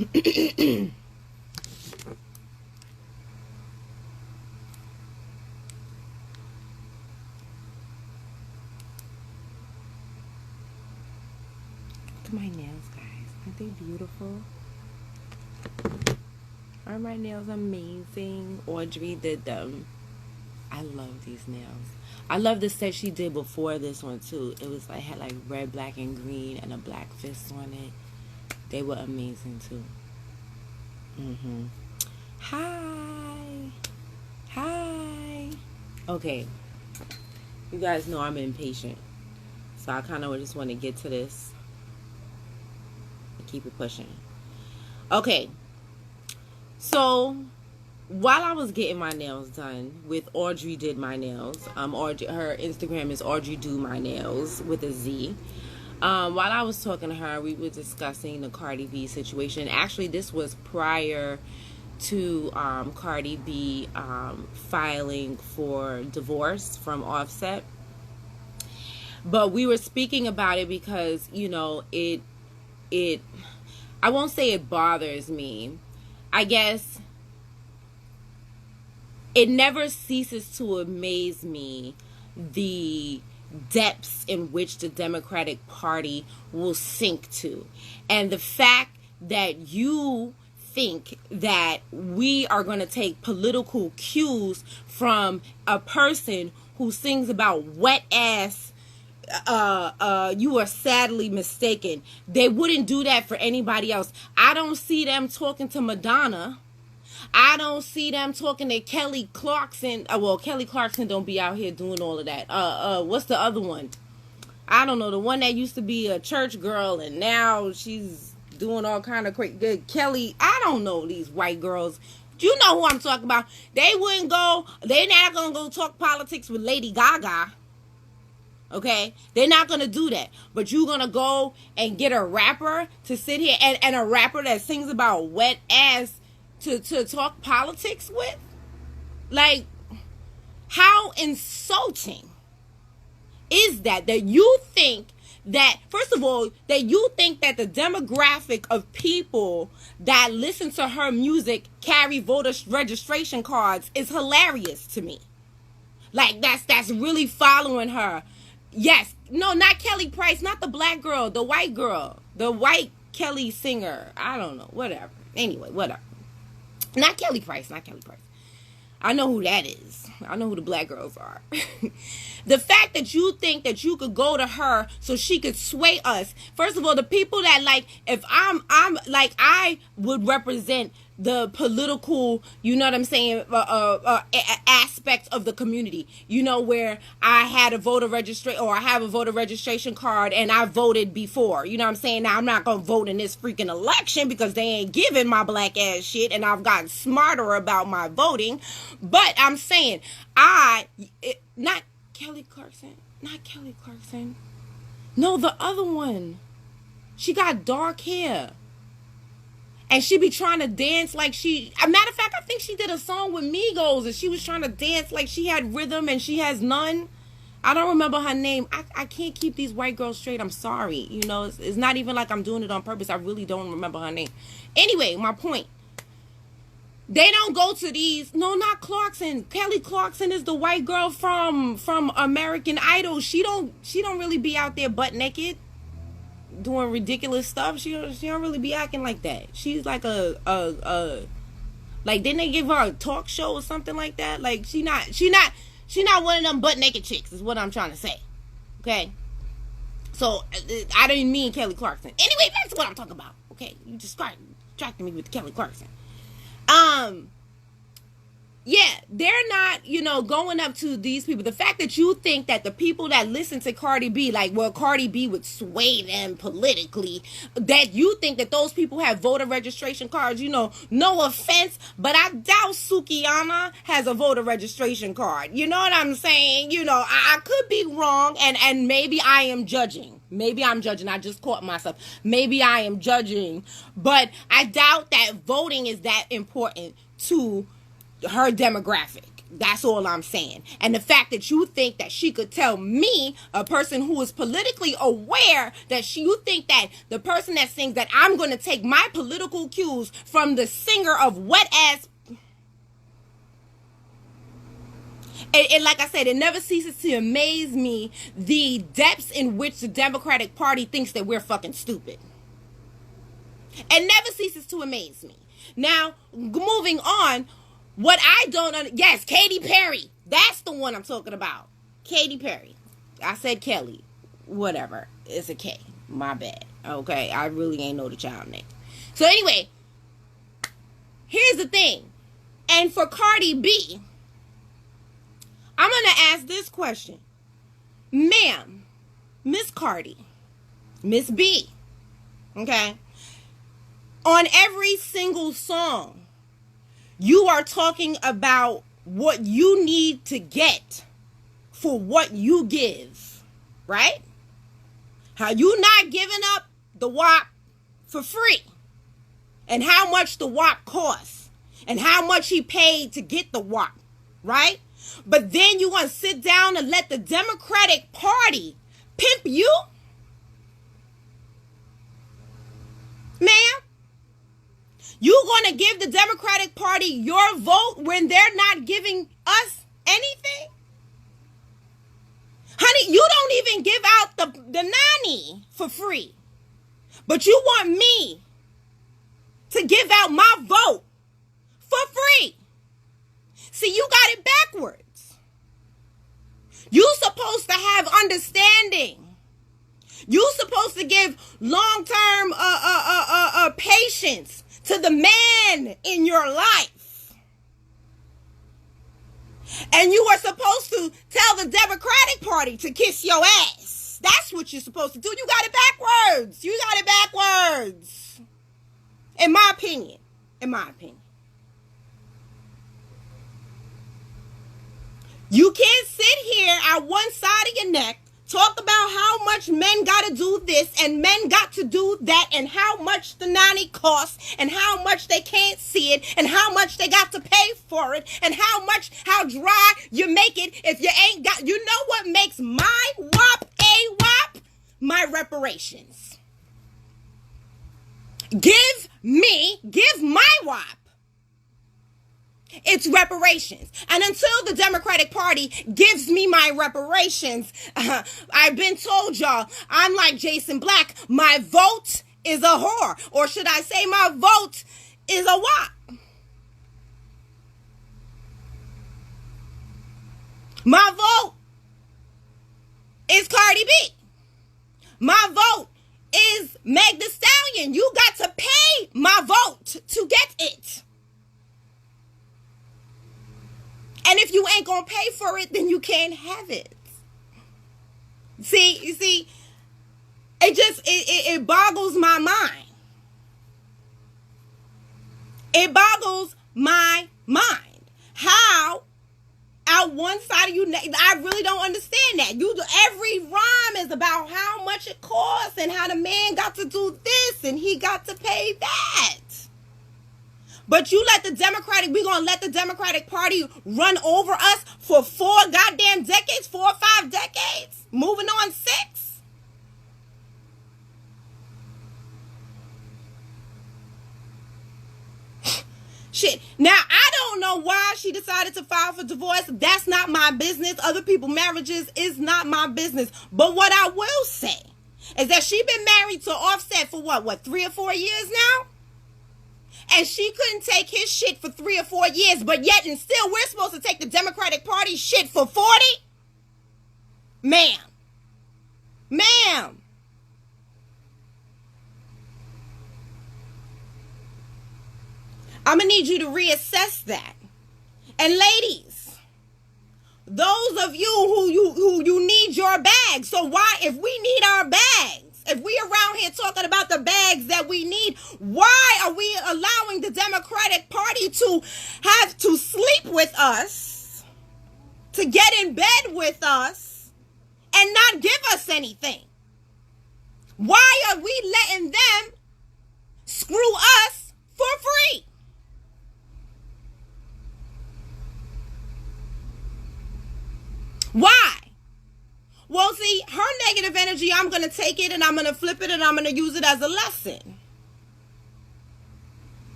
at my nails, guys. Aren't they beautiful? Aren't my nails amazing? Audrey did them. I love these nails. I love the set she did before this one too. It was like had like red, black, and green and a black fist on it. They were amazing too. Hi. Hi. Okay. You guys know I'm impatient. So I kind of just want to get to this and keep it pushing. Okay. So while I was getting my nails done with Audrey Did My Nails, Audrey, her Instagram is Audrey Do My Nails with a Z. While I was talking to her, we were discussing the Cardi B situation. Actually, this was prior to Cardi B filing for divorce from Offset. But we were speaking about it because, you know, it I won't say it bothers me. I guess it never ceases to amaze me the depths in which the Democratic Party will sink to. And the fact that you think that we are going to take political cues from a person who sings about wet ass, you are sadly mistaken. They wouldn't do that for anybody else. I don't see them talking to Madonna. I don't see them talking to Kelly Clarkson. Well, Kelly Clarkson don't be out here doing all of that. What's the other one? I don't know. The one that used to be a church girl and now she's doing all kind of crazy. Kelly, I don't know these white girls. You know who I'm talking about. They wouldn't go. They're not gonna go talk politics with Lady Gaga. Okay, they're not gonna do that. But you're gonna go and get a rapper to sit here and a rapper that sings about wet ass to talk politics with? Like, how insulting is that you think that, first of all, that you think that the demographic of people that listen to her music carry voter registration cards is hilarious to me. Like, that's really following her. Yes. No, not Kelly Price, not the black girl, the white girl. The white Kelly singer. I don't know. Whatever. Anyway, whatever. Not Kelly Price. I know who that is. I know who the black girls are. The fact that you think that you could go to her so she could sway us. First of all, the people that, like, if I'm like, I would represent the political, you know what I'm saying, aspect of the community, you know, where I had a voter registration, or I have a voter registration card and I voted before, you know what I'm saying. Now I'm not gonna vote in this freaking election because they ain't giving my black ass shit, and I've gotten smarter about my voting. But I'm saying, not Kelly Clarkson, no, the other one, she got dark hair. And she be trying to dance like she... As a matter of fact, I think she did a song with Migos and she was trying to dance like she had rhythm and she has none. I don't remember her name. I can't keep these white girls straight. I'm sorry. You know, it's not even like I'm doing it on purpose. I really don't remember her name. Anyway, my point. They don't go to these... No, not Clarkson. Kelly Clarkson is the white girl from American Idol. She don't really be out there butt naked doing ridiculous stuff. She don't really be acting like that. She's like a like, didn't they give her a talk show or something like that? Like, she not one of them butt naked chicks is what I'm trying to say. Okay, so I didn't mean Kelly Clarkson. Anyway, that's what I'm talking about. Okay, you just distracting me with Kelly Clarkson. Yeah, they're not, you know, going up to these people. The fact that you think that the people that listen to Cardi B, like, well, Cardi B would sway them politically, that you think that those people have voter registration cards, you know, no offense, but I doubt Sukiyama has a voter registration card. You know what I'm saying? You know, I could be wrong, and maybe I am judging. Maybe I'm judging. I just caught myself. Maybe I am judging. But I doubt that voting is that important to her demographic. That's all I'm saying. And the fact that you think that she could tell me, a person who is politically aware, that you think that the person that sings that I'm going to take my political cues from the singer of wet ass. And like I said, it never ceases to amaze me the depths in which the Democratic Party thinks that we're fucking stupid. It never ceases to amaze me. Now, moving on, what I don't yes, Katy Perry. That's the one I'm talking about. Katy Perry. I said Kelly. Whatever. It's a K. My bad. Okay, I really ain't know the child name. So anyway, here's the thing. And for Cardi B, I'm going to ask this question. Ma'am, Miss Cardi, Miss B, okay? On every single song, you are talking about what you need to get for what you give, right? How you not giving up the WAP for free, and how much the WAP costs, and how much he paid to get the WAP, right? But then you want to sit down and let the Democratic Party pimp you? Ma'am? You going to give the Democratic Party your vote when they're not giving us anything? Honey, you don't even give out the nanny for free. But you want me to give out my vote for free. See, you got it backwards. You supposed to have understanding. You supposed to give long-term patience to the man in your life. And you are supposed to tell the Democratic Party to kiss your ass. That's what you're supposed to do. You got it backwards. You got it backwards. In my opinion. In my opinion. You can't sit here at one side of your neck, talk about how much men got to do this and men got to do that, and how much the nanny costs, and how much they can't see it, and how much they got to pay for it, and how dry you make it if you ain't got. You know what makes my WAP a WAP? My reparations. Give my WAP. It's reparations. And until the Democratic Party gives me my reparations, I've been told y'all, I'm like Jason Black, my vote is a whore. Or should I say my vote is a WAP? My vote is Cardi B. My vote is Meg Thee Stallion. You got to pay my vote to get it. And if you ain't gonna pay for it, then you can't have it. See, you see, it boggles my mind. It boggles my mind. How out one side of you, I really don't understand that. Every rhyme is about how much it costs and how the man got to do this and he got to pay that. But we're going to let the Democratic Party run over us for 4 goddamn decades, 4 or 5 decades, moving on 6. Shit. Now, I don't know why she decided to file for divorce. That's not my business. Other people's marriages is not my business. But what I will say is that she been married to Offset for what, 3 or 4 years now? And she couldn't take his shit for 3 or 4 years, but yet and still we're supposed to take the Democratic Party shit for 40? Ma'am. I'm going to need you to reassess that. And ladies, those of you who you need your bags. So why, if we need our bags, if we around here talking about the bags that we need, why are we allowing the Democratic Party to have to sleep with us, to get in bed with us, and not give us anything? Why are we letting them screw us for free? her negative energy, I'm going to take it and I'm going to flip it and I'm going to use it as a lesson.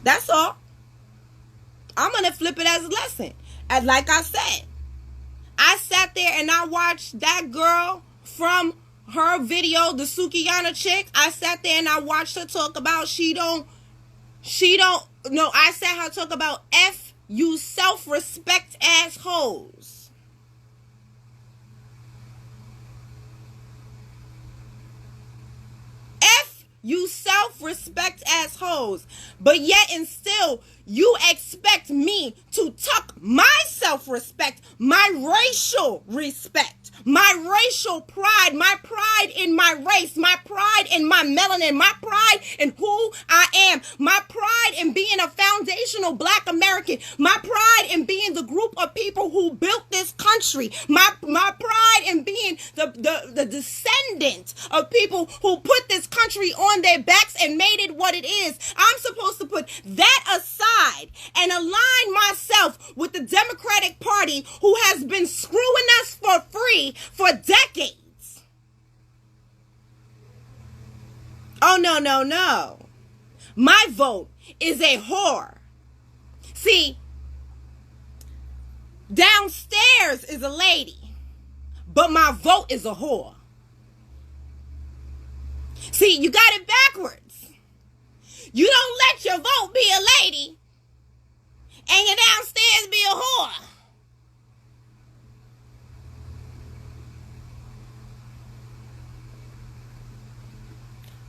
That's all. I'm going to flip it as a lesson. And like I said, I sat there and I watched that girl from her video, the Sukiyana chick. I sat there and I watched her talk about I sat her talk about F you self-respect assholes. F you self-respect assholes. But yet and still, you expect me to tuck my self-respect, my racial respect, my racial pride, my pride in my race, my pride in my melanin, my pride in who I am, my pride in being a foundational Black American, my pride in being the group of people who built this country, my pride in being the descendant of people who put this country on their backs and made it what it is. I'm supposed to put that aside and align myself with the Democratic Party, who has been screwing us for free for decades. Oh, no. My vote is a whore. See, downstairs is a lady, but my vote is a whore. See, you got it backwards. You don't let your vote be a lady and your downstairs be a whore.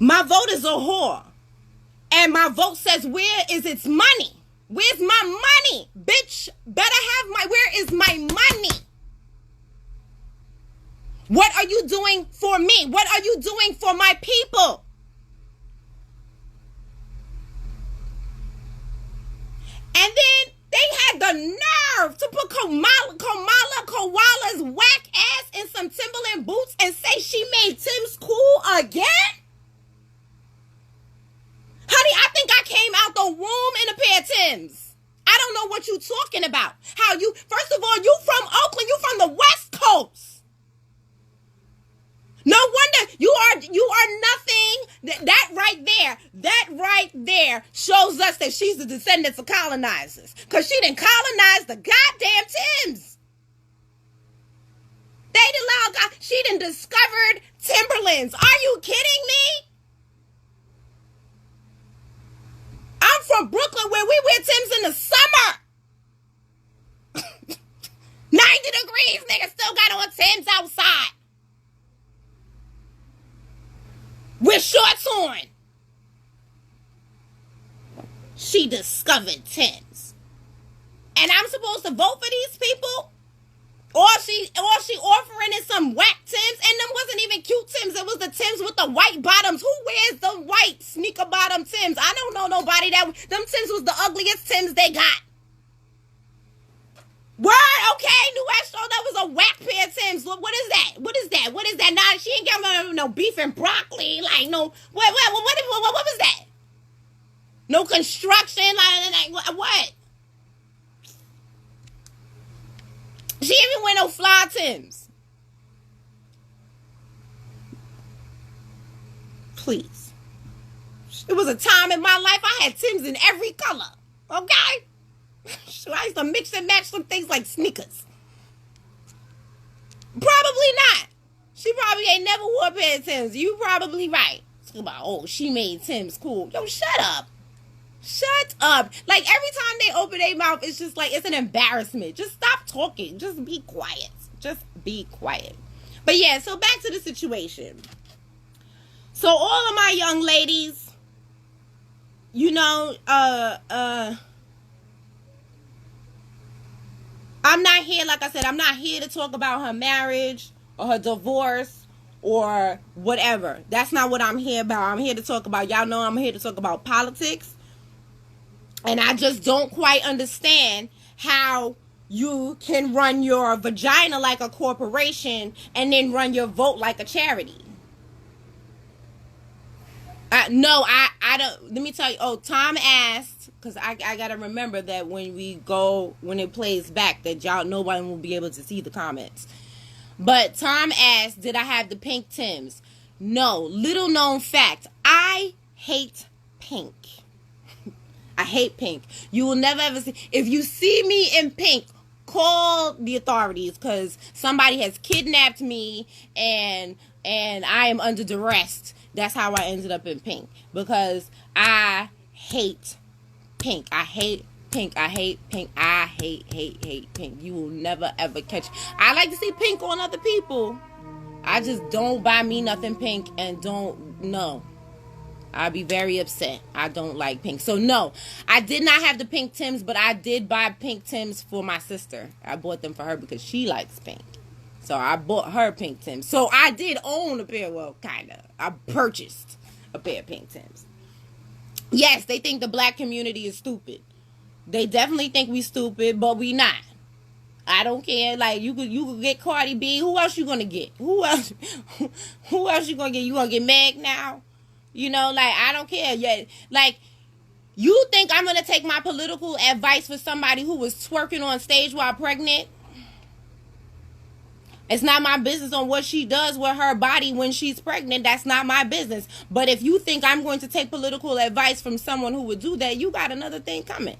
My vote is a whore. And my vote says, where is its money? Where's my money? Bitch, better have where is my money? What are you doing for me? What are you doing for my people? And then they had the nerve to put Kamala Koala's whack ass in some Timberland boots and say she made Tim's cool again? Honey, I think I came out the womb in a pair of Timbs. I don't know what you talking about. First of all, you from Oakland, you from the West Coast. No wonder you are nothing. That right there shows us that she's the descendants of colonizers. Because she didn't colonize the goddamn Timbs. She done discovered Timberlands. Are you kidding me? I'm from Brooklyn where we wear Timbs in the summer. 90 degrees, nigga still got on Timbs outside. With shorts on. She discovered Timbs. And I'm supposed to vote for these people? Or she offering is some whack Timbs, and them wasn't even cute Timbs. It was the Timbs with the white bottoms. Who wears the white sneaker bottom Timbs? I don't know nobody them Timbs was the ugliest Timbs they got. Word, okay, New Astro, that was a whack pair of Timbs. Look, what is that? Nah, she ain't got no beef and broccoli. Like, no, what was that? No construction, like what? She even wear no fly Timbs. Please. It was a time in my life I had Timbs in every color. Okay? I used to mix and match some things like sneakers. Probably not. She probably ain't never wore a pair of Timbs. You probably right. Talk about, she made Timbs cool. Yo, shut up. Shut up. Like, every time they open their mouth, it's just like, it's an embarrassment. Just stop talking. Just be quiet. Just be quiet. But yeah, so back to the situation. So all of my young ladies, I'm not here, like I said, I'm not here to talk about her marriage or her divorce or whatever. That's not what I'm here about. I'm here to talk about, y'all know I'm here to talk about politics. And I just don't quite understand how you can run your vagina like a corporation and then run your vote like a charity. I don't. Let me tell you. Oh, Tom asked, because I gotta remember that when it plays back, that y'all nobody will be able to see the comments. But Tom asked, did I have the pink Tims? No. Little known fact, I hate pink. I hate pink. You will never ever see. If you see me in pink, call the authorities, because somebody has kidnapped me and I am under duress. That's how I ended up in pink, because I hate pink. I hate pink. I hate pink. I hate pink. You will never ever catch. I like to see pink on other people. I just don't buy me nothing pink, and don't, no. I'll be very upset. I don't like pink. So no, I did not have the pink Tims, but I did buy pink Tims for my sister. I bought them for her because she likes pink. So I bought her pink Tims. So I did own a pair, well, kind of. I purchased a pair of pink Tims. Yes, they think the black community is stupid. They definitely think we stupid, but we not. I don't care. Like, you could get Cardi B. Who else you gonna get? Who else you gonna get? You gonna get Meg now? You know, like, I don't care. Yeah, like, you think I'm going to take my political advice for somebody who was twerking on stage while pregnant? It's not my business on what she does with her body when she's pregnant. That's not my business. But if you think I'm going to take political advice from someone who would do that, you got another thing coming.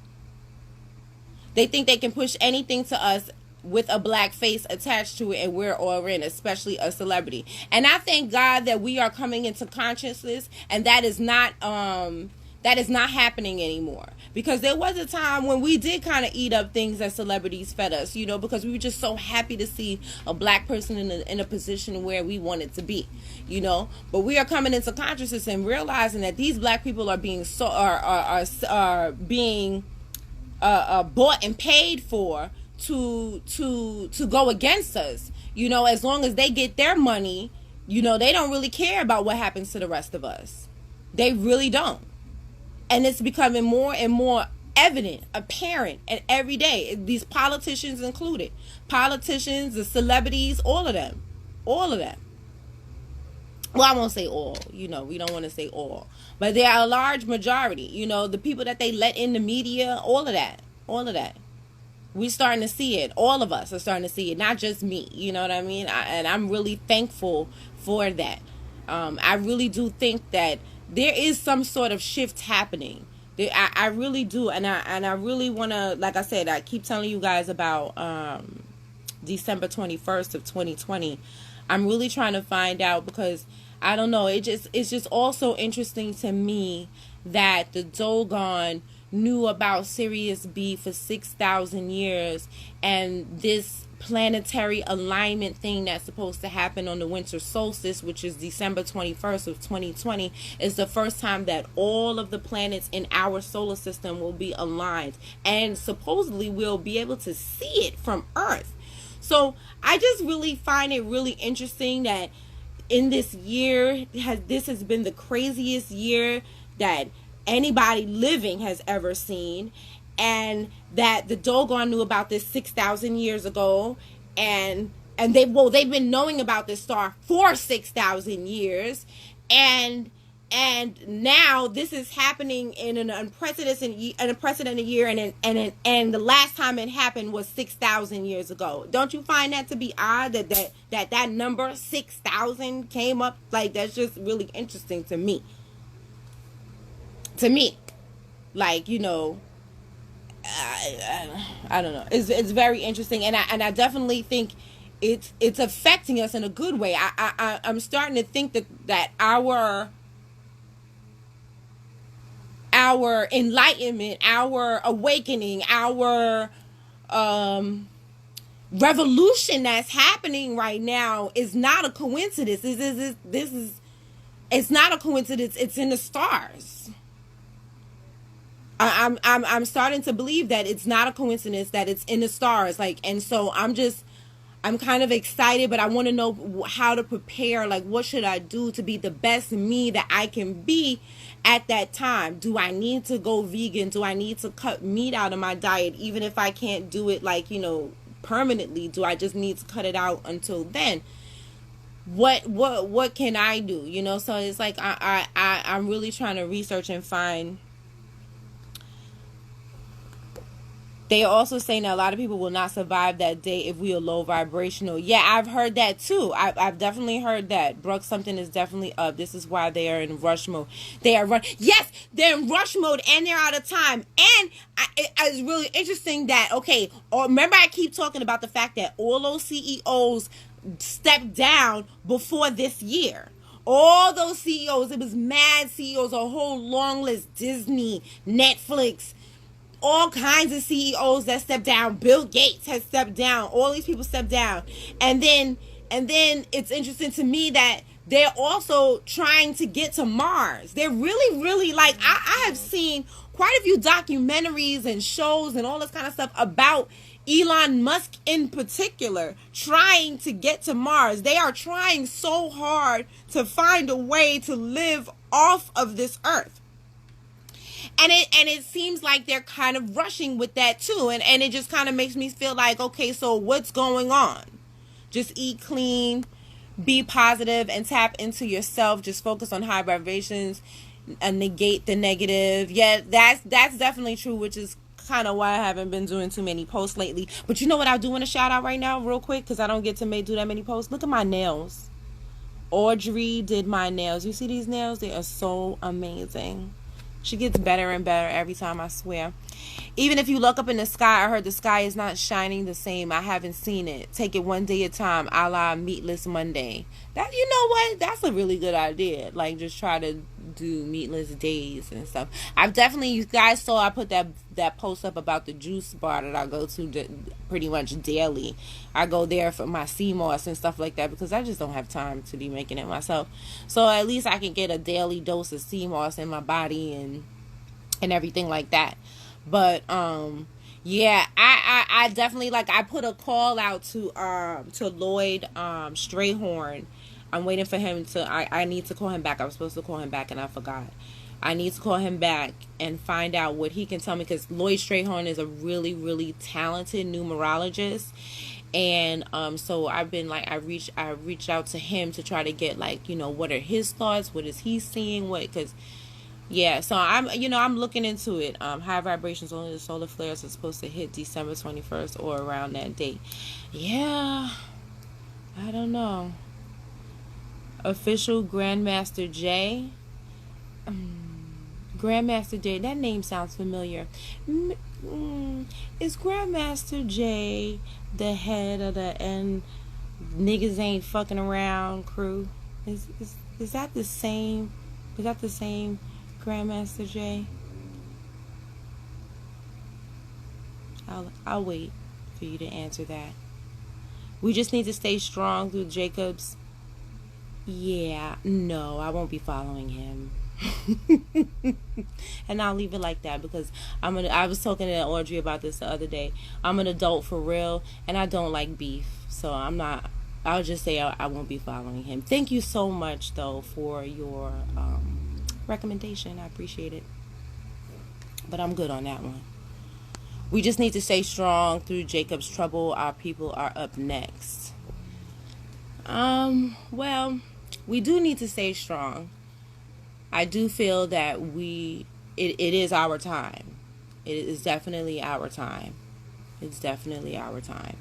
They think they can push anything to us with a black face attached to it, and we're all in, especially a celebrity. And I thank God that we are coming into consciousness, and that is not happening anymore. Because there was a time when we did kind of eat up things that celebrities fed us, you know, because we were just so happy to see a black person in a position where we wanted to be, you know. But we are coming into consciousness and realizing that these black people are being being bought and paid for to go against us. You know, as long as they get their money, you know, they don't really care about what happens to the rest of us. They really don't. And it's becoming more and more evident, apparent, and every day. These politicians included. Politicians, the celebrities, all of them. All of them. Well, I won't say all, you know, we don't want to say all. But they are a large majority, you know, the people that they let in the media, all of that. All of that. We're starting to see it. All of us are starting to see it, not just me. You know what I mean? And I'm really thankful for that. I really do think that there is some sort of shift happening. I really do. And I really want to, like I said, I keep telling you guys about December 21st of 2020. I'm really trying to find out, because I don't know. It's just also interesting to me that the Dogon knew about Sirius B for 6,000 years, and this planetary alignment thing that's supposed to happen on the winter solstice, which is December 21st of 2020, is the first time that all of the planets in our solar system will be aligned, and supposedly we'll be able to see it from Earth. So I just really find it really interesting that in this year, this has been the craziest year that anybody living has ever seen, and that the Dogon knew about this 6,000 years ago, and they've been knowing about this star for 6,000 years, and now this is happening in an unprecedented year, and the last time it happened was 6,000 years ago. Don't you find that to be odd that number 6,000 came up? Like, that's just really interesting to me. Like, you know, I don't know. It's very interesting, and I definitely think it's affecting us in a good way. I'm starting to think that our enlightenment, our awakening, our revolution that's happening right now is not a coincidence. It's not a coincidence. It's in the stars. I'm starting to believe that it's not a coincidence, that it's in the stars. Like, and so I'm kind of excited, but I want to know how to prepare. Like, what should I do to be the best me that I can be at that time? Do I need to go vegan? Do I need to cut meat out of my diet, even if I can't do it, like, you know, permanently? Do I just need to cut it out until then? What can I do? You know, so it's like I'm really trying to research and find They are also saying that a lot of people will not survive that day if we are low vibrational. Yeah, I've heard that too. I've definitely heard that. Brooke, something is definitely up. This is why they are in rush mode. Yes, they're in rush mode and they're out of time. And it's really interesting that, okay, remember I keep talking about the fact that all those CEOs stepped down before this year. All those CEOs, it was mad CEOs, a whole long list. Disney, Netflix, all kinds of CEOs that stepped down. Bill Gates has stepped down. All these people stepped down. And then it's interesting to me that they're also trying to get to Mars. They're really, really like, I have seen quite a few documentaries and shows and all this kind of stuff about Elon Musk in particular trying to get to Mars. They are trying so hard to find a way to live off of this earth. And it seems like they're kind of rushing with that too. And it just kind of makes me feel like, okay, so what's going on? Just eat clean, be positive, and tap into yourself. Just focus on high vibrations and negate the negative. Yeah, that's definitely true, which is kind of why I haven't been doing too many posts lately. But you know what I do want to shout out right now real quick, because I don't get to do that many posts. Look at my nails. Audrey did my nails. You see these nails? They are so amazing. She gets better and better every time, I swear. Even if you look up in the sky, I heard the sky is not shining the same. I haven't seen it. Take it one day at a time, a la Meatless Monday. That, you know what? That's a really good idea. Like, just try to do meatless days and stuff. I've definitely, you guys saw I put that post up about the juice bar that I go to pretty much daily. I go there for my sea moss and stuff like that because I just don't have time to be making it myself. So at least I can get a daily dose of sea moss in my body and everything like that. But yeah, I definitely, like, I put a call out to Lloyd Strayhorn. I'm waiting for him to, I need to call him back. I was supposed to call him back and I forgot. I need to call him back and find out what he can tell me, because Lloyd Strayhorn is a really, really talented numerologist. And so I've been like, I reached out to him to try to get, like, you know, what are his thoughts? What is he seeing? Because yeah, so I'm looking into it. High vibrations, only the solar flares are supposed to hit December 21st or around that date. Yeah, I don't know. Official Grandmaster J. Grandmaster J. That name sounds familiar. Is Grandmaster J the head of the N Niggas Ain't Fucking Around crew? Is that the same? Is that the same Grandmaster J? I'll wait for you to answer that. We just need to stay strong through Jacob's. Yeah, no, I won't be following him. And I'll leave it like that, because I was talking to Audrey about this the other day. I'm an adult for real, and I don't like beef, so I'll just say I won't be following him. Thank you so much though for your recommendation. I appreciate it, but I'm good on that one. We just need to stay strong through Jacob's trouble. Our people are up next. Well, we do need to stay strong. I do feel that it is our time. It is definitely our time. It's definitely our time.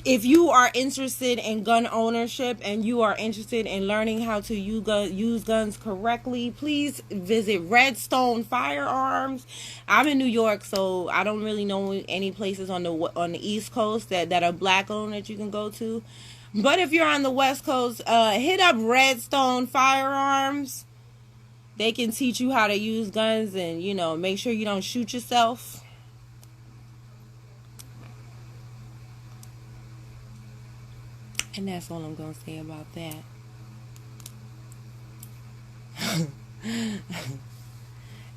If you are interested in gun ownership and you are interested in learning how to use guns correctly, please visit Redstone Firearms. I'm in New York, so I don't really know any places on the East Coast that are black owned that you can go to. But if you're on the West Coast, hit up Redstone Firearms. They can teach you how to use guns and, you know, make sure you don't shoot yourself. And that's all I'm going to say about that.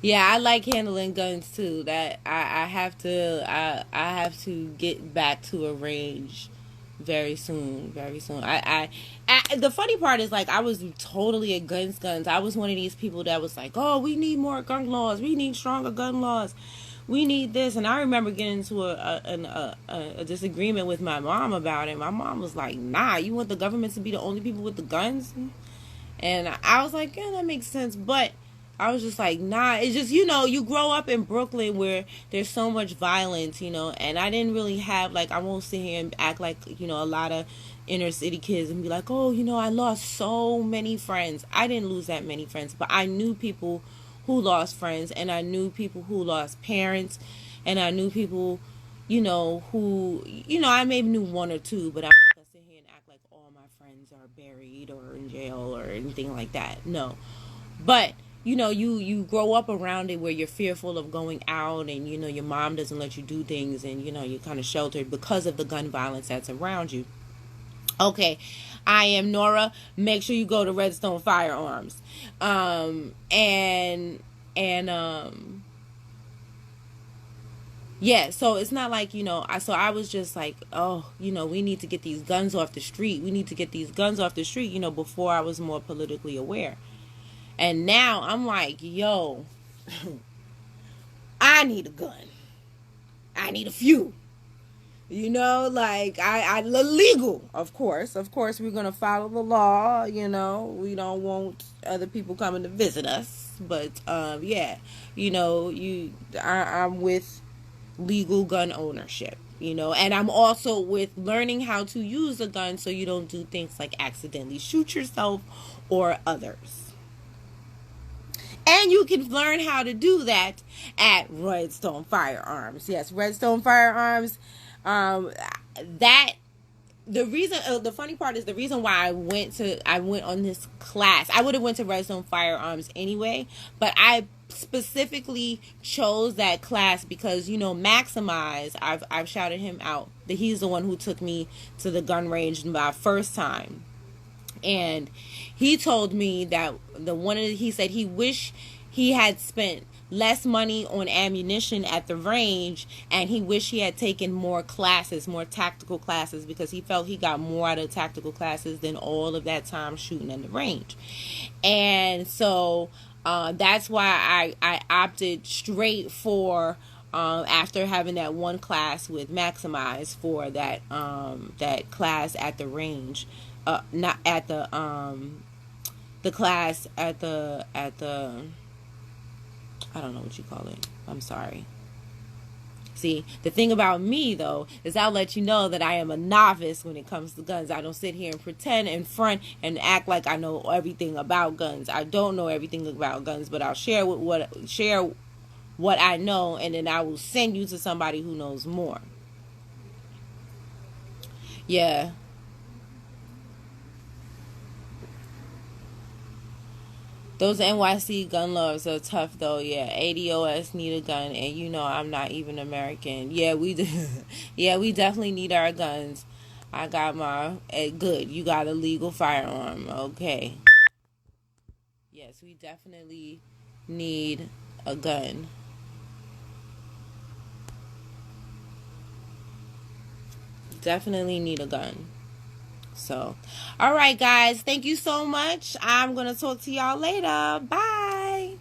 Yeah, I like handling guns too. That I have to get back to a range very soon. The funny part is, like, I was totally against guns. I was one of these people that was like, oh, we need more gun laws. We need stronger gun laws. we need this. And I remember getting into a disagreement with my mom about it. My mom was like, nah, you want the government to be the only people with the guns? And I was like, yeah, that makes sense. But I was just like, nah, it's just, you grow up in Brooklyn where there's so much violence, and I didn't really have, like, I won't sit here and act like, a lot of inner city kids and be like, oh, I lost so many friends. I didn't lose that many friends, but I knew people who lost friends, and I knew people who lost parents, and I knew people, who, I maybe knew one or two, but I'm not going to sit here and act like all my friends are buried or in jail or anything like that. No. But you grow up around it where you're fearful of going out, and your mom doesn't let you do things, and you're kind of sheltered because of the gun violence that's around you. Okay, I am Nora. Make sure you go to Redstone Firearms. Yeah, so it's not like, I was just like, oh, we need to get these guns off the street. We need to get these guns off the street, before I was more politically aware. And now I'm like, yo, I need a gun. I need a few. Like, I legal, of course. Of course, we're going to follow the law, We don't want other people coming to visit us. But, yeah, I'm with legal gun ownership, And I'm also with learning how to use a gun so you don't do things like accidentally shoot yourself or others. And you can learn how to do that at Redstone Firearms. Yes, Redstone Firearms. The funny part is the reason why I went on this class. I would have went to Redstone Firearms anyway, but I specifically chose that class because Maximize. I've shouted him out that he's the one who took me to the gun range my first time. And he told me that he said he wished he had spent less money on ammunition at the range, and he wished he had taken more tactical classes, because he felt he got more out of tactical classes than all of that time shooting in the range. And so that's why I opted straight for after having that one class with Maximize for that class at the range. Not at the class at the I don't know what you call it. I'm sorry. See, the thing about me though is I'll let you know that I am a novice when it comes to guns. I don't sit here and pretend in front and act like I know everything about guns. I don't know everything about guns, but I'll share what I know, and then I will send you to somebody who knows more. Yeah. Those NYC gun laws are tough though. Yeah, ADOS need a gun, and I'm not even American. Yeah, we definitely need our guns. I got my good. You got a legal firearm. Okay. Yes, we definitely need a gun. Definitely need a gun. So, all right, guys. Thank you so much. I'm going to talk to y'all later. Bye.